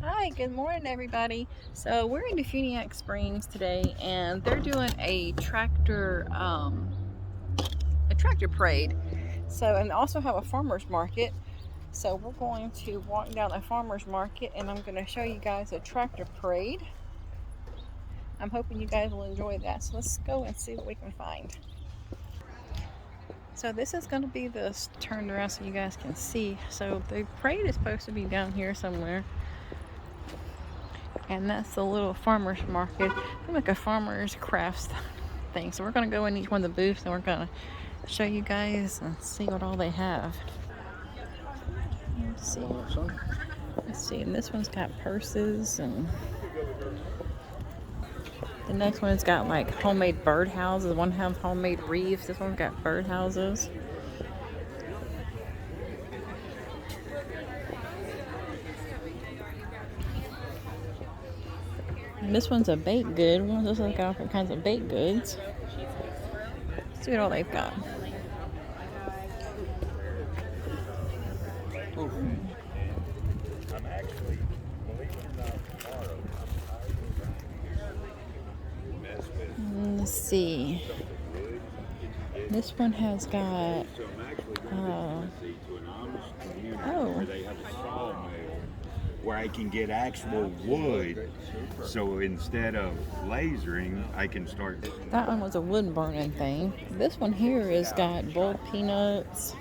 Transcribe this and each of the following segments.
Hi, good morning everybody. So we're in Defuniak Springs today and they're doing a tractor parade. And they also have a farmer's market. So we're going to walk down a farmer's market and I'm going to show you guys a tractor parade. I'm hoping you guys will enjoy that. So let's go and see what we can find. So this is going to be this turned around so you guys can see. So the parade is supposed to be down here somewhere. And that's the little farmer's market. It's like a farmer's crafts thing. So we're going to go in each one of the booths and we're going to show you guys and see what all they have. Let's see. And this one's got purses, and the next one's got like homemade bird houses. One has homemade reefs. This one's got bird houses. And this one's a baked good. This one's got all kinds of baked goods. Let's see what all they've got. Let's see. This one has got where I can get actual wood, so instead of lasering, I can start. That one was a wood burning thing. This one here has got boiled peanuts,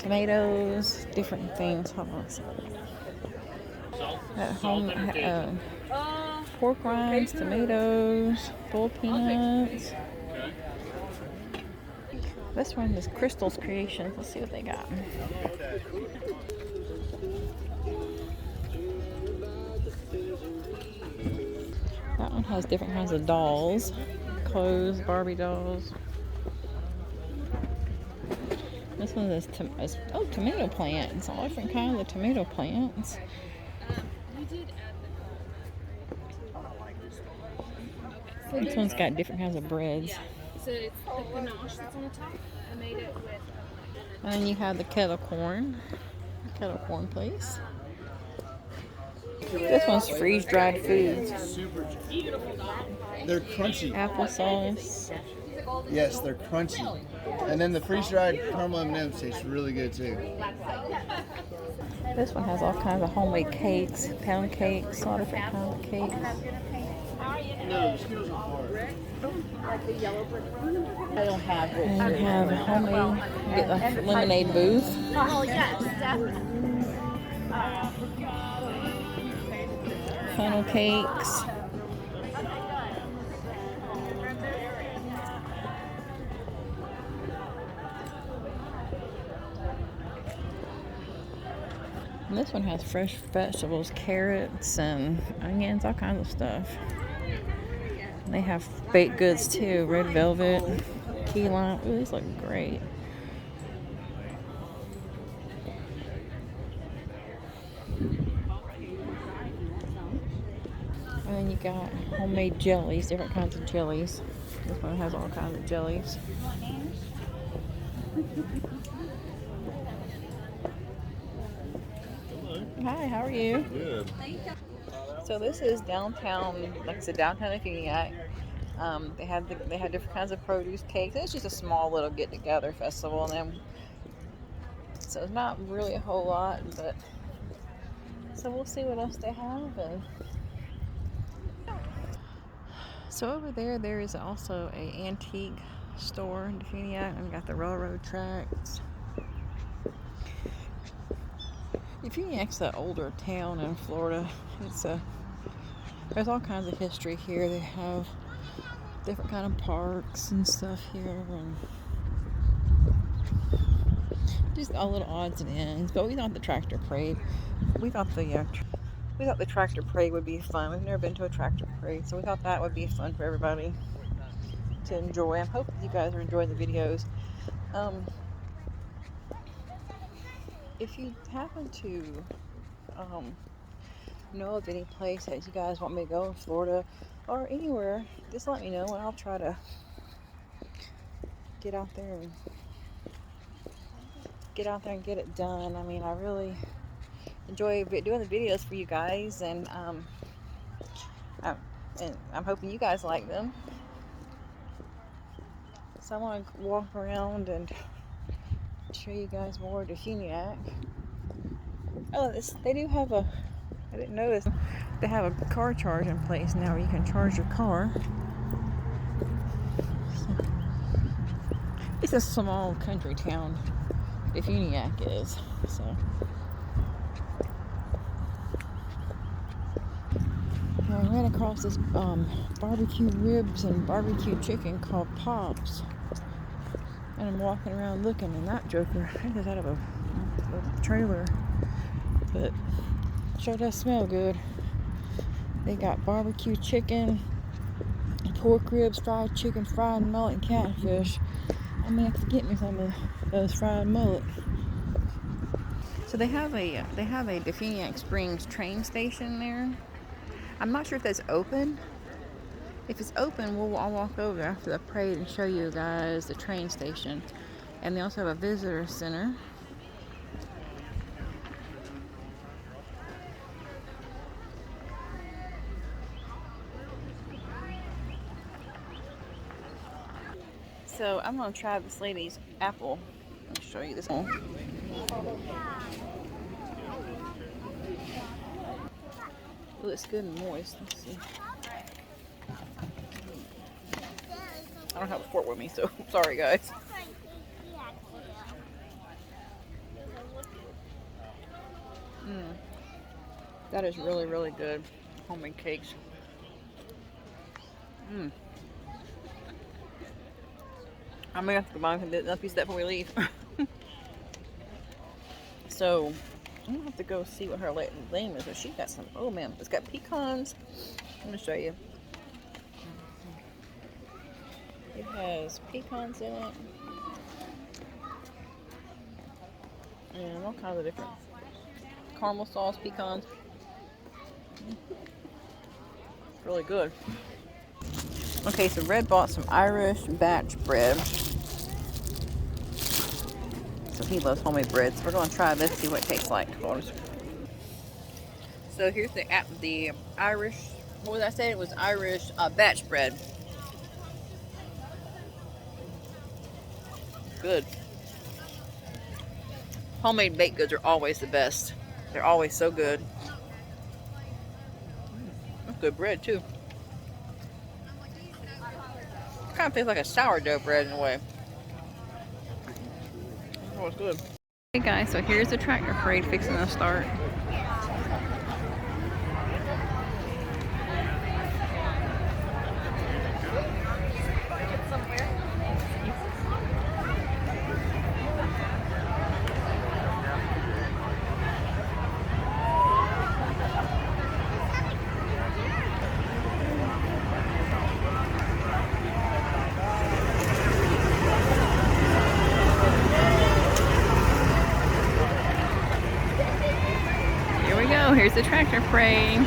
tomatoes, different things. Hold on a second. Pork rinds, tomatoes, boiled peanuts. This one is Crystal's Creations. Let's see what they got. That one has different kinds of dolls, clothes, Barbie dolls. This one is tomato plants, all different kinds of tomato plants. This one's got different kinds of breads. So it's the ganache that's on the top. I made it with. And then you have the kettle corn place. This one's freeze-dried foods. They're crunchy. Applesauce. Yes, they're crunchy. And then the freeze-dried caramel M&Ms taste really good too. This one has all kinds of homemade cakes, pound cakes, all different kinds of cakes. No, the Skittles are hard. I don't have it. And you have homemade, you get the lemonade booth. Oh yes, definitely. Funnel cakes. And this one has fresh vegetables, carrots and onions, all kinds of stuff. And they have baked goods too, red velvet, key lime. Ooh, these look great. And then you got homemade jellies, different kinds of jellies. This one has all kinds of jellies. Hi, how are you? Good. So this is downtown, like I said, downtown Defuniak. They have different kinds of produce, cakes. It's just a small little get-together festival, and then so it's not really a whole lot, but so we'll see what else they have. And so over there is also a antique store in Defuniak, and we got the railroad tracks. Defuniak's an older town in Florida. There's all kinds of history here. They have different kind of parks and stuff here, and just all little odds and ends. But we thought the tractor parade. We thought the tractor parade would be fun. We've never been to a tractor parade, so we thought that would be fun for everybody to enjoy. I'm hoping you guys are enjoying the videos. If you happen to know of any place that you guys want me to go in Florida or anywhere, just let me know and I'll try to get out there and get it done. I mean, enjoy doing the videos for you guys, and I'm hoping you guys like them. So I want to walk around and show you guys more of Defuniak. Oh, they do have a, I didn't know this, they have a car charging place now where you can charge your car. So, it's a small country town, Defuniak is, so. I ran across this barbecue ribs and barbecue chicken called Pops. And I'm walking around looking, and that joker, I think it's out of a trailer. But sure does smell good. They got barbecue chicken, pork ribs, fried chicken, fried mullet, and catfish. I may have to get me some of those fried mullet. So they have a Defuniak Springs train station there. I'm not sure if that's open. If it's open, I'll walk over after the parade and show you guys the train station. And they also have a visitor center. So I'm gonna try this lady's apple. I'll show you this one. It looks good and moist. Let's see. I don't have a fork with me, so sorry guys. That is really, really good. Homemade cakes. I may have to go buy another piece of that before we leave. So I'm gonna have to go see what her name is. But she got some. Oh man, it's got pecans. I'm gonna show you. It has pecans in it, and all kinds of different caramel sauce pecans. It's really good. Okay, so Red bought some Irish batch bread. So he loves homemade bread. So we're going to try this, see what it tastes like. So here's the Irish, what was I saying? It was Irish batch bread. Good. Homemade baked goods are always the best. They're always so good. That's good bread too. Kind of tastes like a sourdough bread in a way. Oh, it's good. Hey guys, so here's the tractor parade fixing to start. Here's the tractor parade.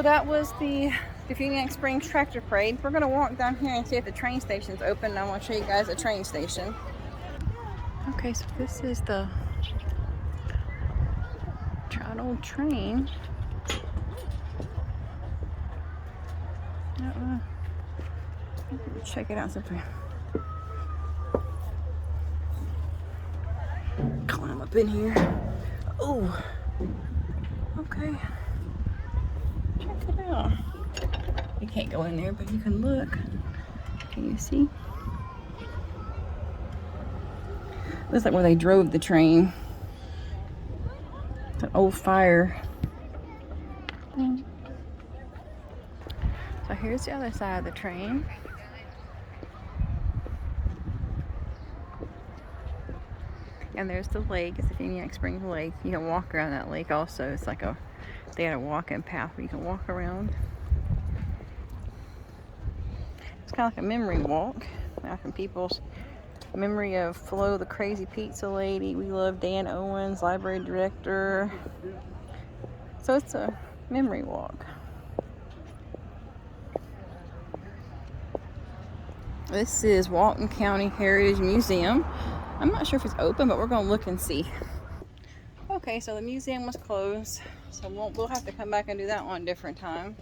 So that was the Defuniak Springs Tractor Parade. We're gonna walk down here and see if the train station's open. I want to show you guys the train station. Okay, so this is the old train. Check it out. Climb up in here. Oh, okay. Check it out. You can't go in there, but you can look. Can you see? Looks like where they drove the train. It's an old fire thing. So here's the other side of the train. And there's the lake. It's the Defuniak Springs Lake. You can walk around that lake also. It's like they had a walking path where you can walk around. It's kind of like a memory walk. Back in people's memory of Flo, the crazy pizza lady. We love Dan Owens, library director. So it's a memory walk. This is Walton County Heritage Museum. I'm not sure if it's open, but we're gonna look and see. Okay, so the museum was closed, so we'll have to come back and do that one a different time.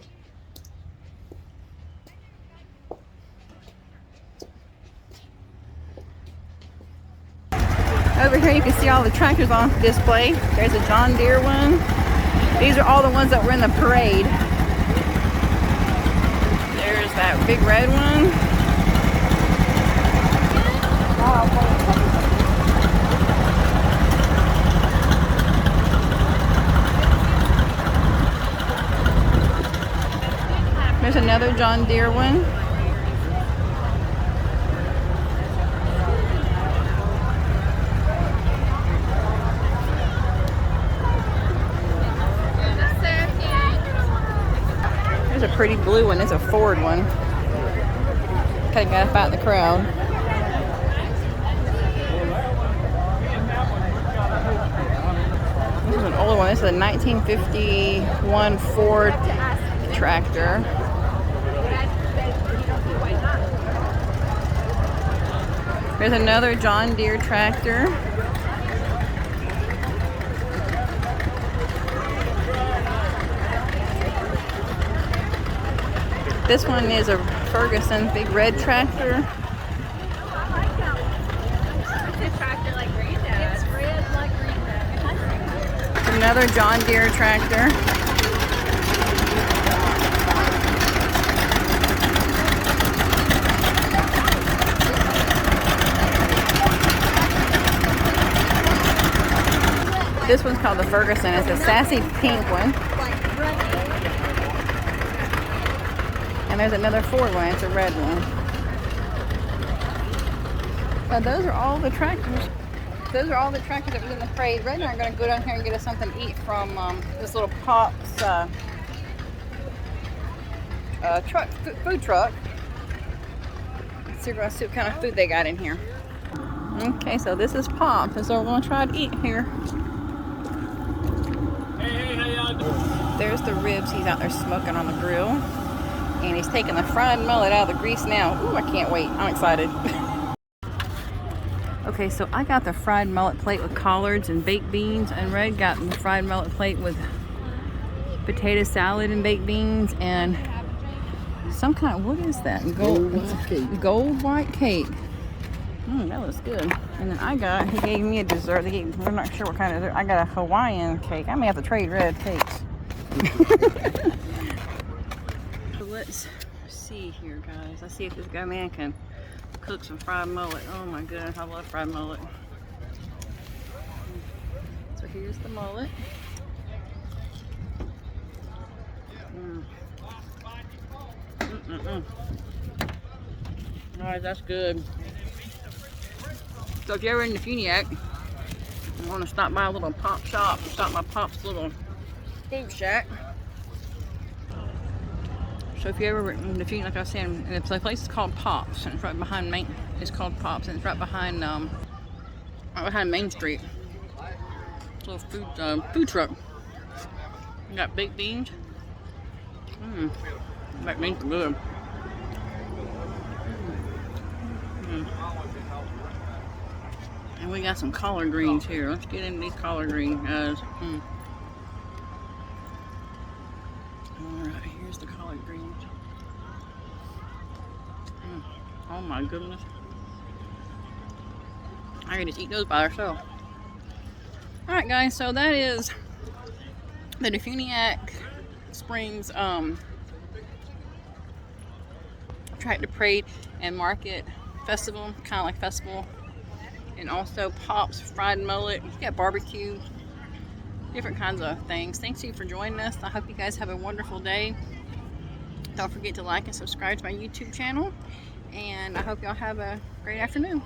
Over here you can see all the tractors on display. There's a John Deere one. These are all the ones that were in the parade. There's that big red one. There's another John Deere one. There's a pretty blue one. It's a Ford one. Kind of got up out in the crowd. This is an older one. This is a 1951 Ford tractor. There's another John Deere tractor. This one is a Ferguson big red tractor. Another John Deere tractor. This one's called the Ferguson. It's a sassy pink one. And there's another Ford one. It's a red one. Those are all the tractors. Those are all the tractors that was in the parade. Red and I are going to go down here and get us something to eat from this little Pop's food truck. Let's see what kind of food they got in here. Okay, so this is Pop. So we're going to try to eat here. There's the ribs. He's out there smoking on the grill. And he's taking the fried mullet out of the grease now. Ooh, I can't wait. I'm excited. Okay, so I got the fried mullet plate with collards and baked beans. And Red got the fried mullet plate with potato salad and baked beans. And some kind of, what is that? Gold white cake. That looks good. And then he gave me a dessert. We're not sure what kind of dessert. I got a Hawaiian cake. I may have to trade Red cakes. So let's see here, guys. Let's see if this guy man can cook some fried mullet. Oh my goodness, I love fried mullet. So here's the mullet. Alright, that's good. So if you're ever in Defuniak, you want to stop by a little Pop shop, stop by Pop's little food shack. So if you ever in Defuniak, like I was saying, the place is called Pop's, and it's right behind Main. It's called Pop's, and it's right behind Main Street. It's a little food truck. We got baked beans. That means good. And we got some collard greens here. Let's get into these collard greens, guys. Alright, here's the collard greens. Oh my goodness. I can just eat those by themselves. Alright guys, so that is the Defuniak Springs Tractor Parade and Market Festival, kind of like festival. And also Pop's Fried Mullet. You got barbecue, different kinds of things. Thanks you for joining us. I hope you guys have a wonderful day. Don't forget to like and subscribe to my YouTube channel. And I hope y'all have a great afternoon.